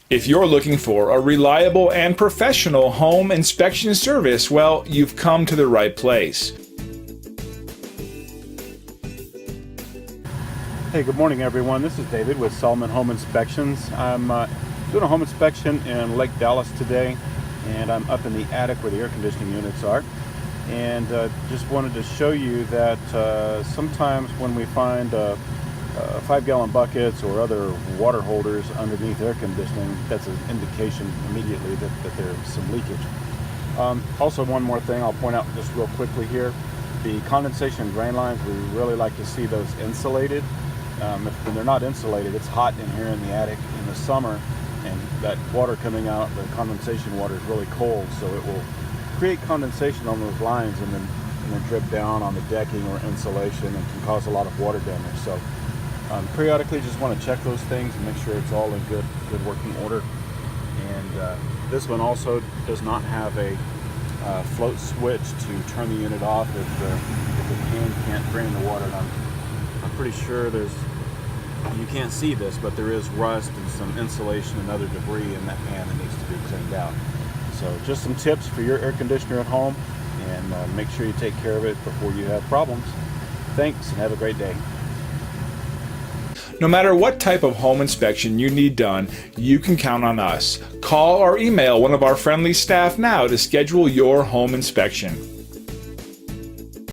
If you're looking for a reliable and professional home inspection service, well, you've come to the right place. Hey, good morning everyone. This is David with Selman Home Inspections. I'm doing a home inspection in Lake Dallas today, and I'm up in the attic where the air conditioning units are. And just wanted to show you that sometimes when we find 5-gallon buckets or other water holders underneath air conditioning, that's an indication immediately that there's some leakage. Also, one more thing I'll point out just real quickly here. The condensation drain lines, we really like to see those insulated. When they're not insulated, it's hot in here in the attic in the summer, and that water coming out, the condensation water, is really cold, so it will create condensation on those lines and then drip down on the decking or insulation and can cause a lot of water damage. So periodically just want to check those things and make sure it's all in good working order. And this one also does not have a float switch to turn the unit off if the pan can't drain the water. And I'm pretty sure you can't see this, but there is rust and some insulation and other debris in that pan that needs to be cleaned out. So just some tips for your air conditioner at home, and make sure you take care of it before you have problems. Thanks, and have a great day. No matter what type of home inspection you need done, you can count on us. Call or email one of our friendly staff now to schedule your home inspection.